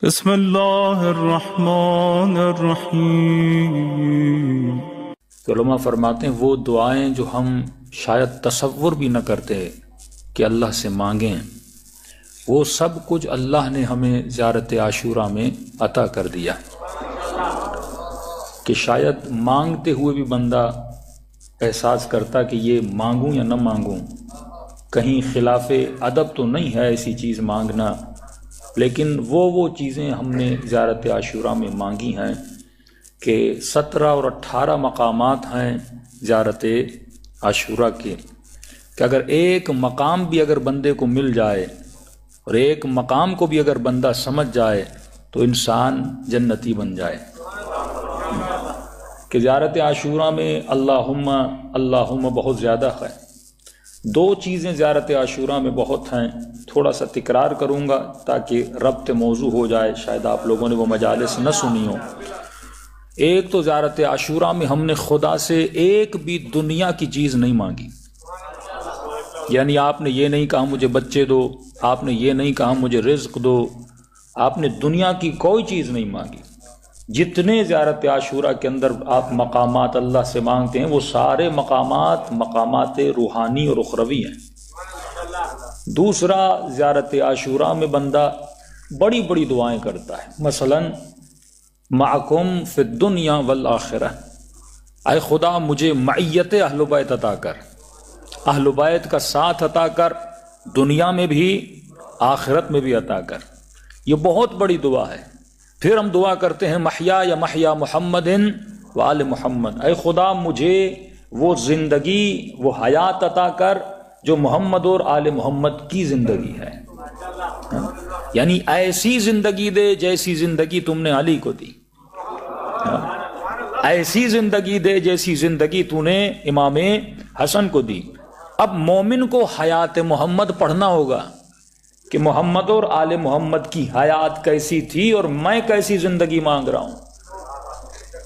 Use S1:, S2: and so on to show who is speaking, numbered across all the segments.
S1: بسم اللہ الرحمن الرحیم۔
S2: علماء فرماتے ہیں وہ دعائیں جو ہم شاید تصور بھی نہ کرتے کہ اللہ سے مانگیں، وہ سب کچھ اللہ نے ہمیں زیارت عاشوراء میں عطا کر دیا کہ شاید مانگتے ہوئے بھی بندہ احساس کرتا کہ یہ مانگوں یا نہ مانگوں، کہیں خلاف ادب تو نہیں ہے ایسی چیز مانگنا، لیکن وہ چیزیں ہم نے زیارت عاشوراء میں مانگی ہیں کہ 17 اور 18 مقامات ہیں زیارت عاشوراء کے، کہ اگر ایک مقام بھی اگر بندے کو مل جائے اور ایک مقام کو بھی اگر بندہ سمجھ جائے تو انسان جنتی بن جائے۔ کہ زیارت عاشوراء میں اللہم بہت زیادہ ہے۔ دو چیزیں زیارت عاشوراء میں بہت ہیں، تھوڑا سا تکرار کروں گا تاکہ ربط موضوع ہو جائے، شاید آپ لوگوں نے وہ مجالس نہ سنی ہو۔ ایک تو زیارت عاشوراء میں ہم نے خدا سے ایک بھی دنیا کی چیز نہیں مانگی، یعنی آپ نے یہ نہیں کہا مجھے بچے دو، آپ نے یہ نہیں کہا مجھے رزق دو، آپ نے دنیا کی کوئی چیز نہیں مانگی۔ جتنے زیارت عاشوراء کے اندر آپ مقامات اللہ سے مانگتے ہیں وہ سارے مقامات روحانی اور اخروی ہیں۔ دوسرا، زیارت عاشوراء میں بندہ بڑی بڑی دعائیں کرتا ہے، مثلا معکم فی الدنیا والآخرہ، اے خدا مجھے معیت اہل بیت عطا کر، اہل بیت کا ساتھ عطا کر، دنیا میں بھی آخرت میں بھی عطا کر۔ یہ بہت بڑی دعا ہے۔ پھر ہم دعا کرتے ہیں محیا یا محیا محمد وآل محمد، اے خدا مجھے وہ زندگی وہ حیات عطا کر جو محمد اور آل محمد کی زندگی ہے، یعنی ایسی زندگی دے جیسی زندگی تم نے علی کو دی، ایسی زندگی دے جیسی زندگی تو نے امام حسن کو دی۔ اب مومن کو حیات محمد پڑھنا ہوگا کہ محمد اور آل محمد کی حیات کیسی تھی اور میں کیسی زندگی مانگ رہا ہوں،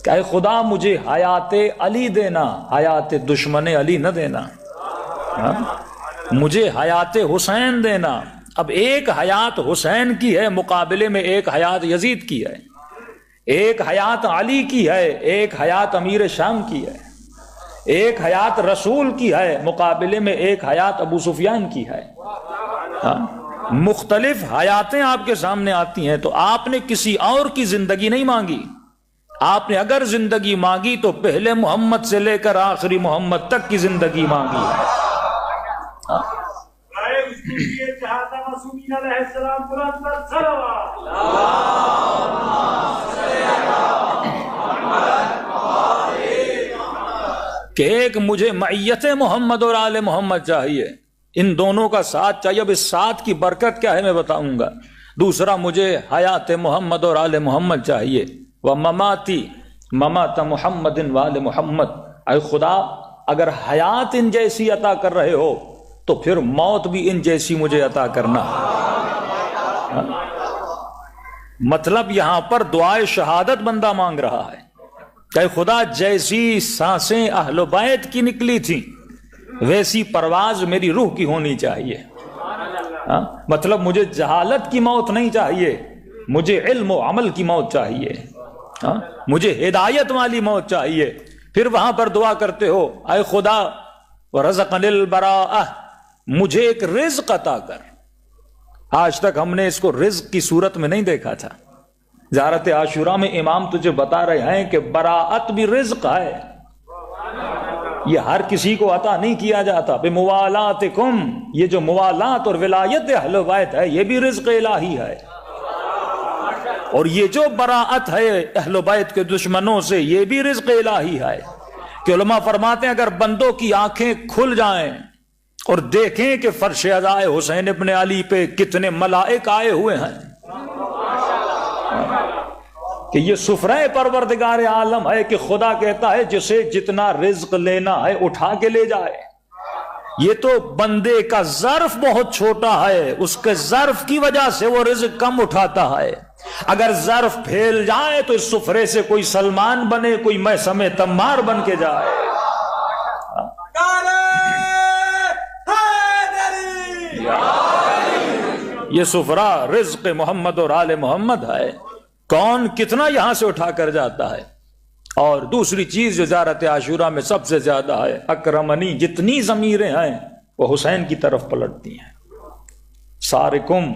S2: کہ اے خدا مجھے حیات علی دینا، حیات دشمن علی نہ دینا، مجھے حیات حسین دینا۔ اب ایک حیات حسین کی ہے مقابلے میں ایک حیات یزید کی ہے، ایک حیات علی کی ہے، ایک حیات امیر شام کی ہے، ایک حیات رسول کی ہے مقابلے میں ایک حیات ابو سفیان کی ہے۔ مختلف حیاتیں آپ کے سامنے آتی ہیں، تو آپ نے کسی اور کی زندگی نہیں مانگی، آپ نے اگر زندگی مانگی تو پہلے محمد سے لے کر آخری محمد تک کی زندگی مانگی ہے۔ کہ ایک مجھے معیت محمد اور آل محمد چاہیے، ان دونوں کا ساتھ چاہیے۔ اب اس ساتھ کی برکت کیا ہے میں بتاؤں گا۔ دوسرا، مجھے حیات محمد اور آل محمد چاہیے، ومماتی ممات محمد وآل محمد، اے خدا اگر حیات ان جیسی عطا کر رہے ہو تو پھر موت بھی ان جیسی مجھے عطا کرنا۔ مطلب یہاں پر دعائے شہادت بندہ مانگ رہا ہے کہ اے خدا جیسی سانسیں اہل بیت کی نکلی تھیں ویسی پرواز میری روح کی ہونی چاہیے۔ مطلب مجھے جہالت کی موت نہیں چاہیے، مجھے علم و عمل کی موت چاہیے، مجھے ہدایت والی موت چاہیے۔ پھر وہاں پر دعا کرتے ہو اے خدا ورزقنی البراءہ، مجھے ایک رزق عطا کر۔ آج تک ہم نے اس کو رزق کی صورت میں نہیں دیکھا تھا۔ زیارت عاشوراء میں امام تجھے بتا رہے ہیں کہ براءت بھی رزق ہے، یہ ہر کسی کو عطا نہیں کیا جاتا۔ بموالاتکم، یہ جو موالات اور ولایت اہل بیت ہے یہ بھی رزق الہی ہے، اور یہ جو براءت ہے اہل بیت کے دشمنوں سے یہ بھی رزق الہی ہے۔ کہ علماء فرماتے ہیں اگر بندوں کی آنکھیں کھل جائیں اور دیکھیں کہ فرش عزائے حسین ابن علی پہ کتنے ملائک آئے ہوئے ہیں، کہ یہ سفرہ پروردگار عالم ہے، کہ خدا کہتا ہے جسے جتنا رزق لینا ہے اٹھا کے لے جائے۔ یہ تو بندے کا ظرف بہت چھوٹا ہے، اس کے ظرف کی وجہ سے وہ رزق کم اٹھاتا ہے۔ اگر ظرف پھیل جائے تو اس سفرے سے کوئی سلمان بنے، کوئی میثم تمار بن کے جائے۔ یہ سفرا رزق محمد اور آل محمد ہے، کون کتنا یہاں سے اٹھا کر جاتا ہے۔ اور دوسری چیز جو زیارت عاشورہ میں سب سے زیادہ ہے، اکرمنی، جتنی ضمیریں ہیں وہ حسین کی طرف پلٹتی ہیں۔ سارکم،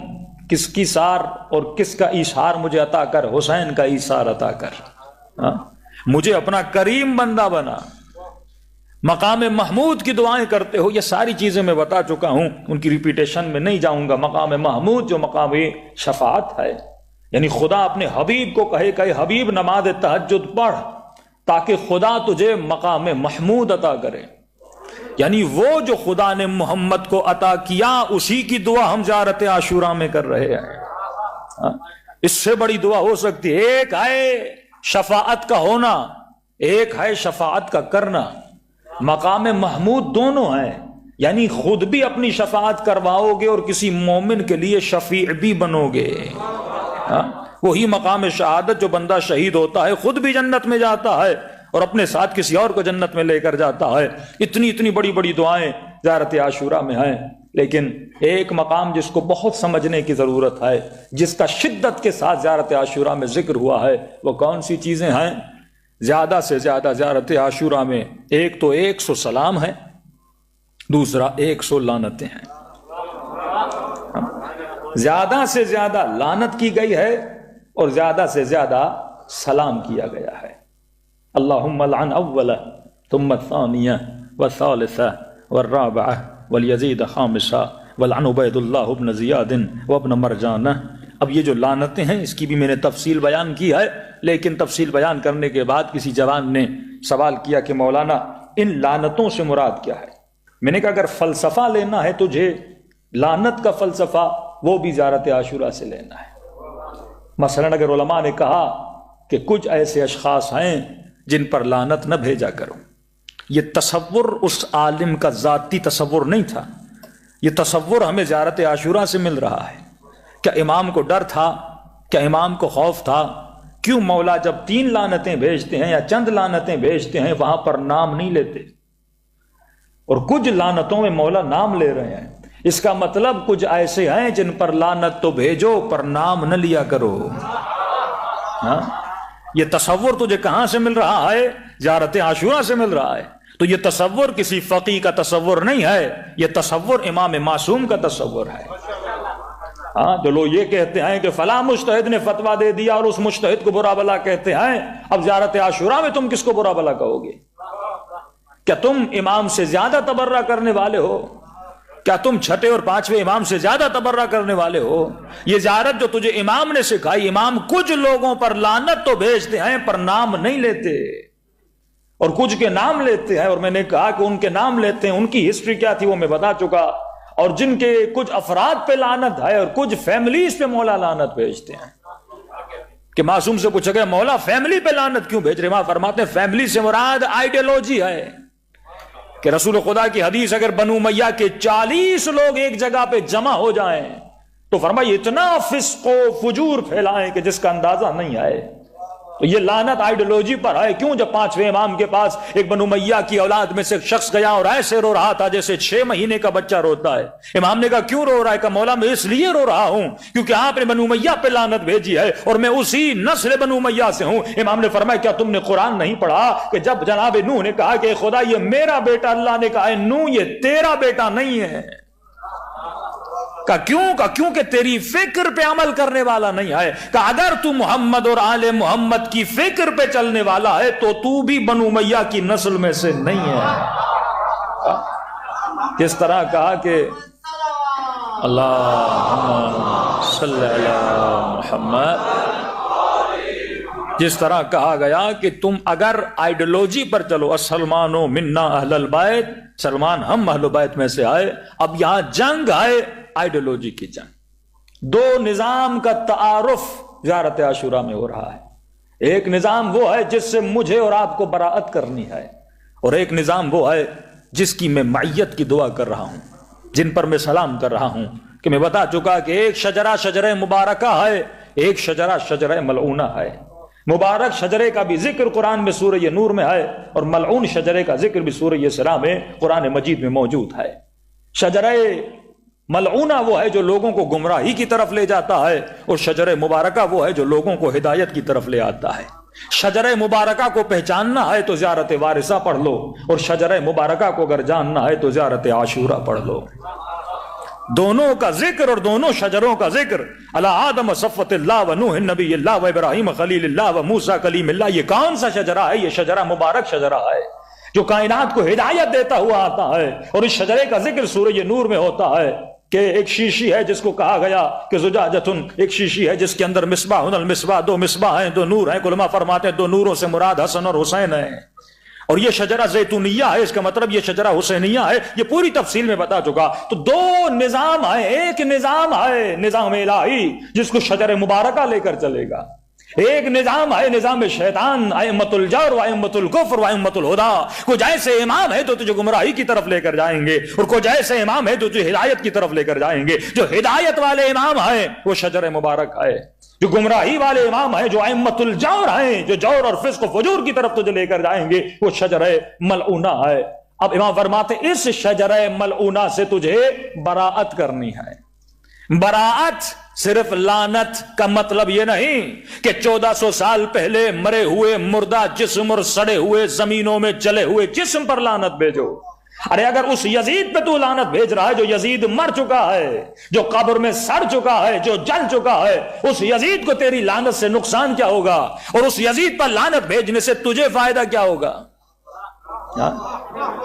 S2: کس کی سار اور کس کا ایثار مجھے عطا کر؟ حسین کا ایثار عطا کر۔ مجھے اپنا کریم بندہ بنا، مقام محمود کی دعائیں کرتے ہو، یہ ساری چیزیں میں بتا چکا ہوں، ان کی ریپیٹیشن میں نہیں جاؤں گا۔ مقام محمود جو مقام شفاعت ہے، یعنی خدا اپنے حبیب کو کہے کہ حبیب نماز تہجد پڑھ تاکہ خدا تجھے مقام محمود عطا کرے، یعنی وہ جو خدا نے محمد کو عطا کیا اسی کی دعا ہم زیارت عاشورہ میں کر رہے ہیں۔ اس سے بڑی دعا ہو سکتی ہے؟ ایک ہے شفاعت کا ہونا، ایک ہے شفاعت کا کرنا۔ مقام محمود دونوں ہیں، یعنی خود بھی اپنی شفاعت کرواؤ گے اور کسی مومن کے لیے شفیع بھی بنو گے۔ وہی مقام شہادت جو بندہ شہید ہوتا ہے خود بھی جنت میں جاتا ہے اور اپنے ساتھ کسی اور کو جنت میں لے کر جاتا ہے۔ اتنی بڑی بڑی دعائیں زیارت عاشورہ میں ہیں، لیکن ایک مقام جس کو بہت سمجھنے کی ضرورت ہے، جس کا شدت کے ساتھ زیارت عاشورہ میں ذکر ہوا ہے، وہ کون سی چیزیں ہیں؟ زیادہ سے زیادہ زیارت عاشورہ میں ایک تو 100 سلام ہے، دوسرا 100 لعنتیں ہیں۔ زیادہ سے زیادہ لعنت کی گئی ہے اور زیادہ سے زیادہ سلام کیا گیا ہے۔ اللہم لعن اول ثم الثانیہ والثالثہ والرابعہ والیزید خامسہ ولعن عبید اللہ ابن زیاد وابن مرجانہ۔ اب یہ جو لعنتیں ہیں اس کی بھی میں نے تفصیل بیان کی ہے، لیکن تفصیل بیان کرنے کے بعد کسی جوان نے سوال کیا کہ مولانا ان لعنتوں سے مراد کیا ہے؟ میں نے کہا اگر فلسفہ لینا ہے تجھے لعنت کا فلسفہ، وہ بھی زیارت عاشورہ سے لینا ہے۔ مثلا اگر علماء نے کہا کہ کچھ ایسے اشخاص ہیں جن پر لعنت نہ بھیجا کرو، یہ تصور اس عالم کا ذاتی تصور نہیں تھا، یہ تصور ہمیں زیارت عاشورہ سے مل رہا ہے۔ کیا امام کو ڈر تھا؟ کیا امام کو خوف تھا؟ کیوں مولا جب 3 لعنتیں بھیجتے ہیں یا چند لعنتیں بھیجتے ہیں وہاں پر نام نہیں لیتے، اور کچھ لعنتوں میں مولا نام لے رہے ہیں؟ اس کا مطلب کچھ ایسے ہیں جن پر لعنت تو بھیجو پر نام نہ لیا کرو۔ یہ تصور تجھے کہاں سے مل رہا ہے؟ زیارت عاشورہ سے مل رہا ہے۔ تو یہ تصور کسی فقیہ کا تصور نہیں ہے، یہ تصور امام معصوم کا تصور ہے۔ جو لوگ یہ کہتے ہیں کہ فلاں مجتہد نے فتویٰ دے دیا اور اس مجتہد کو برا بلا کہتے ہیں، اب زیارت عاشورہ میں تم کس کو برا بلا کہو گے؟ کیا تم امام سے زیادہ تبرہ کرنے والے ہو؟ کیا تم چھٹے اور 5ویں امام سے زیادہ تبرہ کرنے والے ہو؟ یہ زیارت جو تجھے امام نے سکھائی، امام کچھ لوگوں پر لعنت تو بھیجتے ہیں پر نام نہیں لیتے، اور کچھ کے نام لیتے ہیں، اور میں نے کہا کہ ان کے نام لیتے ہیں ان کی ہسٹری کیا تھی وہ میں بتا چکا، اور جن کے کچھ افراد پہ لعنت ہے اور کچھ فیملیز پہ مولا لعنت بھیجتے ہیں۔ کہ معصوم سے پوچھا گیا مولا فیملی پہ لعنت کیوں بھیج رہے؟ وہاں فرماتے ہیں فیملی سے مراد آئیڈیالوجی ہے، کہ رسول خدا کی حدیث اگر بنو امیہ کے 40 لوگ ایک جگہ پہ جمع ہو جائیں تو فرمایا اتنا فسق و فجور پھیلائیں کہ جس کا اندازہ نہیں آئے۔ تو یہ لعنت آئیڈیالوجی پر ہے۔ کیوں؟ جب 5ویں امام کے پاس ایک بنو امیہ کی اولاد میں سے ایک شخص گیا اور ایسے رو رہا تھا جیسے 6 مہینے کا بچہ روتا ہے۔ امام نے کہا کیوں رو رہا ہے؟ کہ مولا میں اس لیے رو رہا ہوں کیونکہ آپ نے بنو امیہ پہ لعنت بھیجی ہے اور میں اسی نسل بنو امیہ سے ہوں۔ امام نے فرمایا کیا تم نے قرآن نہیں پڑھا کہ جب جناب نوح نے کہا کہ خدا یہ میرا بیٹا، اللہ نے کہا نوح یہ تیرا بیٹا نہیں ہے؟ کہ کیونکہ تیری فکر پہ عمل کرنے والا نہیں ہے۔ کہ اگر تو محمد اور آل محمد کی فکر پہ چلنے والا ہے تو بھی بنو امیہ کی نسل میں سے نہیں ہے۔ کس طرح کہا کہ اللہم صلی علی محمد، جس طرح کہا گیا کہ تم اگر آئیڈیالوجی پر چلو، السلمانو منا اہل البیت، سلمان ہم اہل بیت میں سے آئے۔ اب یہاں جنگ ہے آئیڈیالوجی کی جنگ، 2 نظام کا تعارف زیارت عاشورہ میں ہو رہا ہے۔ ایک نظام وہ ہے جس سے مجھے اور آپ کو براءت کرنی ہے، اور ایک نظام وہ ہے جس کی میں معیت کی دعا کر رہا ہوں، جن پر میں سلام کر رہا ہوں۔ کہ میں بتا چکا کہ ایک شجرہ شجرہ مبارکہ ہے، ایک شجرہ شجرہ ملعونہ ہے۔ مبارک شجرے کا بھی ذکر قرآن میں سورہ نور میں ہے، اور ملعون شجرے کا ذکر بھی سورہ اسراء میں قرآن مجید میں موجود ہے۔ شجرہ ملعونہ وہ ہے جو لوگوں کو گمراہی کی طرف لے جاتا ہے، اور شجر مبارکہ وہ ہے جو لوگوں کو ہدایت کی طرف لے آتا ہے۔ شجر مبارکہ کو پہچاننا ہے تو زیارت وارثہ پڑھ لو، اور شجر مبارکہ کو اگر جاننا ہے تو زیارت عاشورہ پڑھ لو۔ دونوں کا ذکر اور دونوں شجروں کا ذکر، علی آدم صفوت اللہ و نوح نبی اللہ و ابراہیم خلیل اللہ و موسیٰ کلیم اللہ، یہ کون سا شجرہ ہے؟ یہ شجرہ مبارک شجرہ ہے جو کائنات کو ہدایت دیتا ہوا آتا ہے۔ اور اس شجرے کا ذکر سورہ نور میں ہوتا ہے کہ ایک شیشی ہے جس کو کہا گیا کہ زجاجتن، ایک شیشی ہے جس کے اندر مصباح المصباح، دو مصباح ہیں، دو نور ہیں۔ علماء فرماتے ہیں دو نوروں سے مراد حسن اور حسین ہیں، اور یہ شجرہ زیتونیہ ہے، اس کا مطلب یہ شجرہ حسینیہ ہے۔ یہ پوری تفصیل میں بتا چکا۔ تو دو نظام ہے، ایک نظام ہے نظام الہی جس کو شجر مبارکہ لے کر چلے گا، ایک نظام ہے نظام شیطان، ائمۃ الجور و ائمۃ الکفر و ائمۃ الہدی۔ کچھ ایسے امام ہے تو تجھے گمراہی کی طرف لے کر جائیں گے، اور کچھ ایسے امام ہے تو تجھے ہدایت کی طرف لے کر جائیں گے۔ جو ہدایت والے امام ہیں وہ شجر مبارک ہے، جو گمراہی والے امام ہیں، جو ائمۃ الجور ہیں، جو جور اور فسق و فجور کی طرف تجھے لے کر جائیں گے، وہ شجر ملعونہ ہے۔ اب امام فرماتے اس شجر ملعونہ سے تجھے براءت کرنی ہے۔ براءت صرف لعنت کا مطلب یہ نہیں کہ 1400 سال پہلے مرے ہوئے مردہ جسم اور سڑے ہوئے زمینوں میں جلے ہوئے جسم پر لعنت بھیجو۔ ارے اگر اس یزید پہ تو لعنت بھیج رہا ہے جو یزید مر چکا ہے، جو قبر میں سڑ چکا ہے، جو جل چکا ہے، اس یزید کو تیری لعنت سے نقصان کیا ہوگا؟ اور اس یزید پر لعنت بھیجنے سے تجھے فائدہ کیا ہوگا؟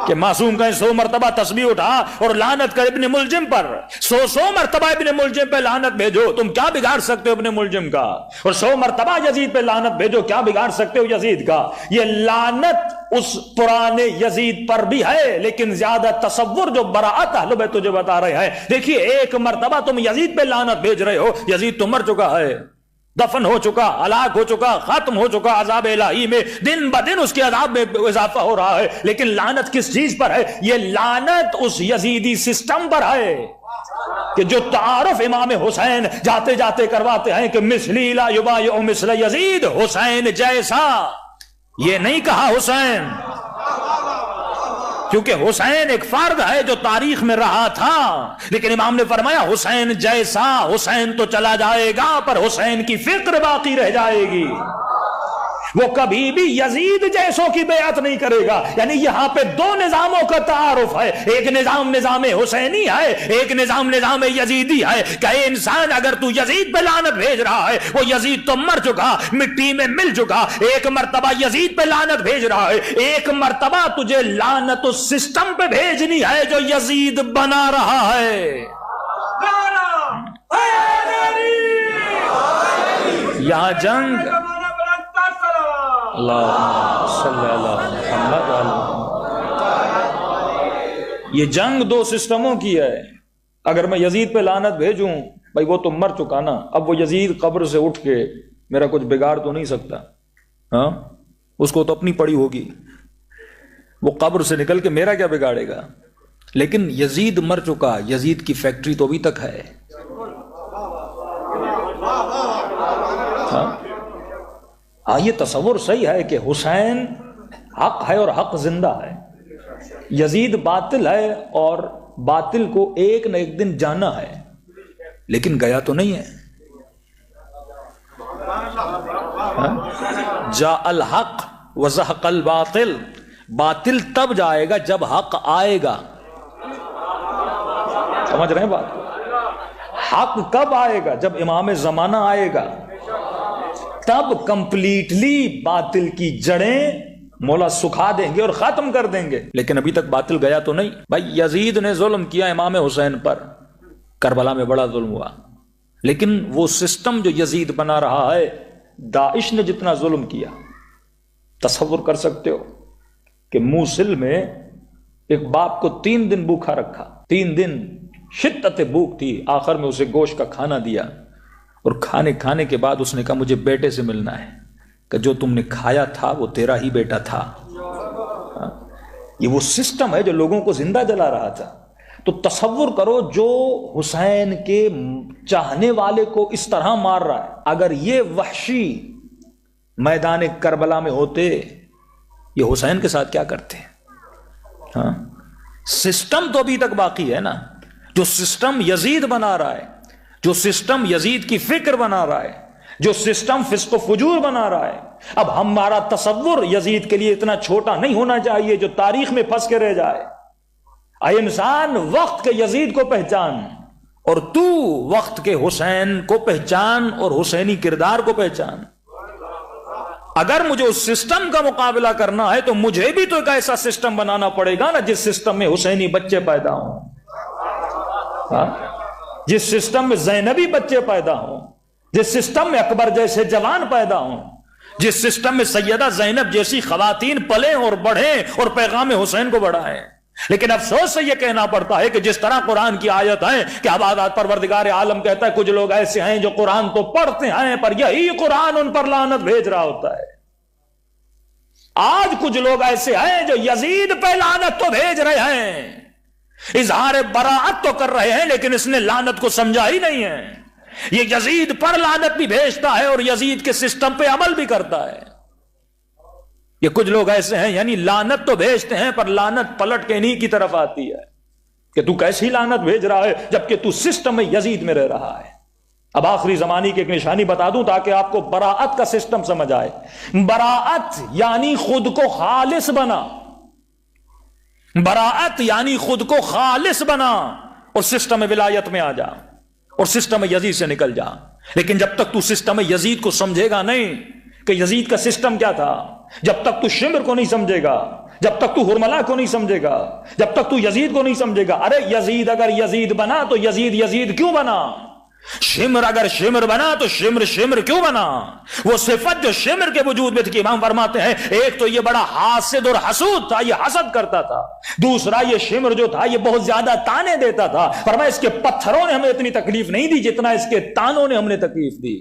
S2: کہ معصوم کہیں 100 مرتبہ تسبیح اٹھا اور لعنت کر ابن ملجم پر، 100 مرتبہ ابن ملجم پہ لعنت بھیجو، تم کیا بگاڑ سکتے ہو ابن ملجم کا؟ اور 100 مرتبہ یزید پہ لعنت بھیجو، کیا بگاڑ سکتے ہو یزید کا؟ یہ لعنت اس پرانے یزید پر بھی ہے، لیکن زیادہ تصور جو براءت اہل بیت تجھے بتا رہے ہیں۔ دیکھیے ایک مرتبہ تم یزید پہ لعنت بھیج رہے ہو، یزید تو مر چکا ہے، دفن ہو چکا، ہلاک ہو چکا، ختم ہو چکا، عذاب الہی میں دن بدن اس کے عذاب میں اضافہ ہو رہا ہے، لیکن لعنت کس چیز پر ہے؟ یہ لعنت اس یزیدی سسٹم پر ہے کہ جو تعارف امام حسین جاتے جاتے کرواتے ہیں کہ مثلی لا یبایع مثل یزید، حسین جیسا، یہ نہیں کہا حسین، کیونکہ حسین ایک فرد ہے جو تاریخ میں رہا تھا، لیکن امام نے فرمایا حسین جیسا۔ حسین تو چلا جائے گا پر حسین کی فکر باقی رہ جائے گی، وہ کبھی بھی یزید جیسوں کی بیعت نہیں کرے گا۔ یعنی یہاں پہ دو نظاموں کا تعارف ہے، ایک نظام نظام حسینی ہے، ایک نظام نظام یزیدی ہے۔ کہ انسان اگر تو یزید پہ لعنت بھیج رہا ہے، وہ یزید تو مر چکا، مٹی میں مل چکا، ایک مرتبہ یزید پہ لعنت بھیج رہا ہے، ایک مرتبہ تجھے لعنت اس سسٹم پہ بھیجنی ہے جو یزید بنا رہا ہے۔ یہاں جنگ اللہ صلی اللہ محمد یہ جنگ دو سسٹموں کی ہے۔ اگر میں یزید پہ لعنت بھیجوں، بھائی وہ تو مر چکا نا، اب وہ یزید قبر سے اٹھ کے میرا کچھ بگاڑ تو نہیں سکتا، ہاں اس کو تو اپنی پڑی ہوگی، وہ قبر سے نکل کے میرا کیا بگاڑے گا؟ لیکن یزید مر چکا، یزید کی فیکٹری تو ابھی تک ہے۔ ہاں یہ تصور صحیح ہے کہ حسین حق ہے اور حق زندہ ہے، یزید باطل ہے اور باطل کو ایک نہ ایک دن جانا ہے، لیکن گیا تو نہیں ہے۔ جاء الحق وزهق الباطل، باطل تب جائے گا جب حق آئے گا۔ سمجھ رہے ہیں بات؟ حق کب آئے گا؟ جب امام زمانہ آئے گا، تب کمپلیٹلی باطل کی جڑیں مولا سکھا دیں گے اور ختم کر دیں گے، لیکن ابھی تک باطل گیا تو نہیں۔ بھائی یزید نے ظلم کیا امام حسین پر، کربلا میں بڑا ظلم ہوا، لیکن وہ سسٹم جو یزید بنا رہا ہے، داعش نے جتنا ظلم کیا، تصور کر سکتے ہو کہ موصل میں ایک باپ کو 3 دن بھوکا رکھا، 3 دن شدت بھوک تھی، آخر میں اسے گوشت کا کھانا دیا، اور کھانے کے بعد اس نے کہا مجھے بیٹے سے ملنا ہے، کہ جو تم نے کھایا تھا وہ تیرا ہی بیٹا تھا۔ یہ وہ سسٹم ہے جو لوگوں کو زندہ جلا رہا تھا۔ تو تصور کرو جو حسین کے چاہنے والے کو اس طرح مار رہا ہے، اگر یہ وحشی میدان کربلا میں ہوتے، یہ حسین کے ساتھ کیا کرتے ہیں؟ ہاں سسٹم تو ابھی تک باقی ہے نا۔ جو سسٹم یزید بنا رہا ہے، جو سسٹم یزید کی فکر بنا رہا ہے، جو سسٹم فسق و فجور بنا رہا ہے. اب ہمارا تصور یزید کے لیے اتنا چھوٹا نہیں ہونا چاہیے جو تاریخ میں پھنس کے رہ جائے. اے انسان، وقت کے یزید کو پہچان، اور تو وقت کے حسین کو پہچان اور حسینی کردار کو پہچان. اگر مجھے اس سسٹم کا مقابلہ کرنا ہے تو مجھے بھی تو ایک ایسا سسٹم بنانا پڑے گا نا جس سسٹم میں حسینی بچے پیدا ہوں، جس سسٹم میں زینبی بچے پیدا ہوں، جس سسٹم میں اکبر جیسے جوان پیدا ہوں، جس سسٹم میں سیدہ زینب جیسی خواتین پلیں اور بڑھیں اور پیغام حسین کو بڑھائیں. لیکن افسوس سے یہ کہنا پڑتا ہے کہ جس طرح قرآن کی آیت ہے کہ اب پروردگار عالم کہتا ہے کچھ لوگ ایسے ہیں جو قرآن تو پڑھتے ہیں پر یہی قرآن ان پر لعنت بھیج رہا ہوتا ہے. آج کچھ لوگ ایسے ہیں جو یزید پہ لعنت تو بھیج رہے ہیں، اظہار براءت تو کر رہے ہیں، لیکن اس نے لعنت کو سمجھا ہی نہیں ہے. یہ یزید پر لعنت بھی بھیجتا ہے اور یزید کے سسٹم پہ عمل بھی کرتا ہے. یہ کچھ لوگ ایسے ہیں یعنی لعنت تو بھیجتے ہیں پر لعنت پلٹ کے انہی کی طرف آتی ہے کہ تو کیسی لعنت بھیج رہا ہے جبکہ تو سسٹم میں یزید میں رہ رہا ہے. اب آخری زمانے کی ایک نشانی بتا دوں تاکہ آپ کو براءت کا سسٹم سمجھ آئے. براءت یعنی خود کو خالص بنا، براءت یعنی خود کو خالص بنا اور سسٹم ولایت میں آ جا اور سسٹم یزید سے نکل جا. لیکن جب تک تو سسٹم یزید کو سمجھے گا نہیں کہ یزید کا سسٹم کیا تھا، جب تک تو شمر کو نہیں سمجھے گا، جب تک تو ہرملا کو نہیں سمجھے گا، جب تک تو یزید کو نہیں سمجھے گا. ارے یزید اگر یزید بنا تو یزید کیوں بنا؟ شمر اگر شمر بنا تو شمر کیوں بنا؟ وہ صفت جو شمر کے وجود میں تھی کہ امام فرماتے ہیں ایک تو یہ بڑا حاسد اور حسود تھا، یہ حسد کرتا تھا. دوسرا یہ شمر جو تھا یہ بہت زیادہ تانے دیتا تھا. فرمایا اس کے پتھروں نے ہمیں اتنی تکلیف نہیں دی جتنا اس کے تانوں نے ہم نے تکلیف دی.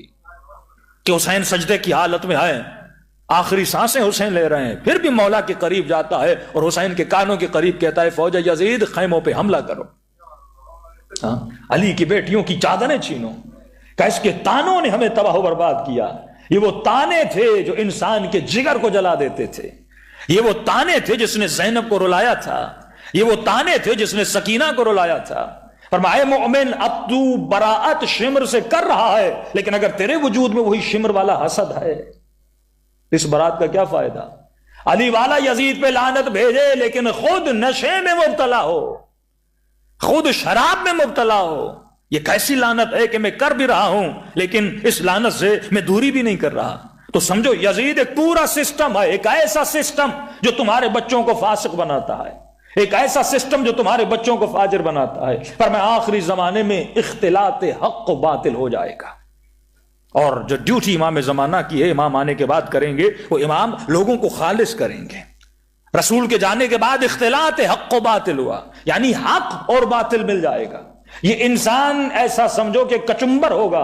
S2: کہ حسین سجدے کی حالت میں ہے، آخری سانسیں حسین لے رہے ہیں، پھر بھی مولا کے قریب جاتا ہے اور حسین کے کانوں کے قریب کہتا ہے فوج یزید خیموں پہ حملہ کرو، علی کی بیٹیوں کی چادریں چھینو. کہ اس کے تانوں نے ہمیں تباہ و برباد کیا. یہ وہ تانے تھے جو انسان کے جگر کو جلا دیتے تھے. یہ وہ تانے تھے جس نے زینب کو رلایا تھا. یہ وہ تانے تھے جس نے سکینہ کو رلایا تھا. فرمایا مومن اب تو براءت شمر سے کر رہا ہے، لیکن اگر تیرے وجود میں وہی شمر والا حسد ہے اس برات کا کیا فائدہ؟ علی والا یزید پہ لعنت بھیجے لیکن خود نشے میں مبتلا ہو، خود شراب میں مبتلا ہو. یہ کیسی لعنت ہے کہ میں کر بھی رہا ہوں لیکن اس لعنت سے میں دوری بھی نہیں کر رہا. تو سمجھو یزید ایک پورا سسٹم ہے، ایک ایسا سسٹم جو تمہارے بچوں کو فاسق بناتا ہے، ایک ایسا سسٹم جو تمہارے بچوں کو فاجر بناتا ہے. پر میں آخری زمانے میں اختلاط حق و باطل ہو جائے گا، اور جو ڈیوٹی امام زمانہ کی ہے امام آنے کے بعد کریں گے وہ امام لوگوں کو خالص کریں گے. رسول کے جانے کے بعد اختلاط حق و باطل ہوا، یعنی حق اور باطل مل جائے گا. یہ انسان ایسا سمجھو کہ کچمبر ہوگا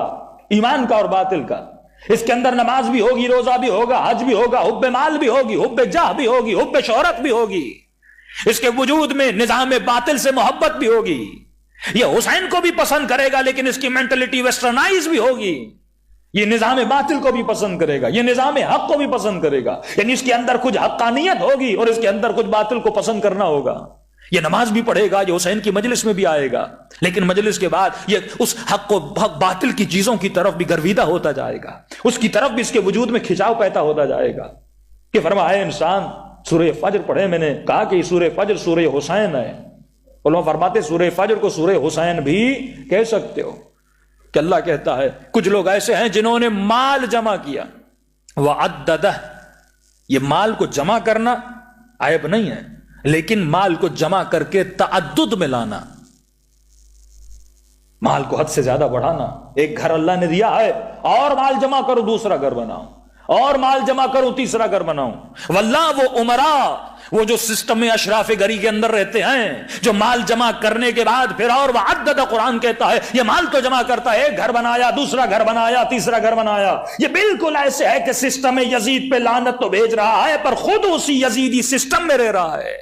S2: ایمان کا اور باطل کا. اس کے اندر نماز بھی ہوگی، روزہ بھی ہوگا، حج بھی ہوگا، حب مال بھی ہوگی، حب جاہ بھی ہوگی، حب شہرت بھی ہوگی. اس کے وجود میں نظام باطل سے محبت بھی ہوگی. یہ حسین کو بھی پسند کرے گا لیکن اس کی مینٹلٹی ویسٹرنائز بھی ہوگی. یہ نظام باطل کو بھی پسند کرے گا، یہ نظام حق کو بھی پسند کرے گا. یعنی اس کے اندر کچھ حقانیت ہوگی اور اس کے اندر کچھ باطل کو پسند کرنا ہوگا. یہ نماز بھی پڑھے گا، یہ حسین کی مجلس میں بھی آئے گا، لیکن مجلس کے بعد یہ اس حق و باطل کی چیزوں کی طرف بھی گرویدہ ہوتا جائے گا، اس کی طرف بھی اس کے وجود میں کھچاؤ پیدا ہوتا جائے گا. کہ فرمایا انسان سورہ فجر پڑھے. میں نے کہا کہ سورہ فجر سورہ حسین ہے. علماء فرماتے سورہ فجر کو سورہ حسین بھی کہہ سکتے ہو. کہ اللہ کہتا ہے کچھ لوگ ایسے ہیں جنہوں نے مال جمع کیا، وعددہ. یہ مال کو جمع کرنا عیب نہیں ہے، لیکن مال کو جمع کر کے تعدد میں لانا، مال کو حد سے زیادہ بڑھانا. ایک گھر اللہ نے دیا ہے اور مال جمع کرو دوسرا گھر بناؤ، اور مال جمع کرو تیسرا گھر بناؤ. واللہ وہ عمراء، وہ جو سسٹم میں اشراف گری کے اندر رہتے ہیں، جو مال جمع کرنے کے بعد پھر اور وعدد قرآن کہتا ہے یہ مال تو جمع کرتا ہے، ایک گھر بنایا، دوسرا گھر بنایا، تیسرا گھر بنایا. یہ بالکل ایسے ہے کہ سسٹم یزید پہ لعنت تو بھیج رہا ہے پر خود اسی یزیدی سسٹم میں رہ رہا ہے.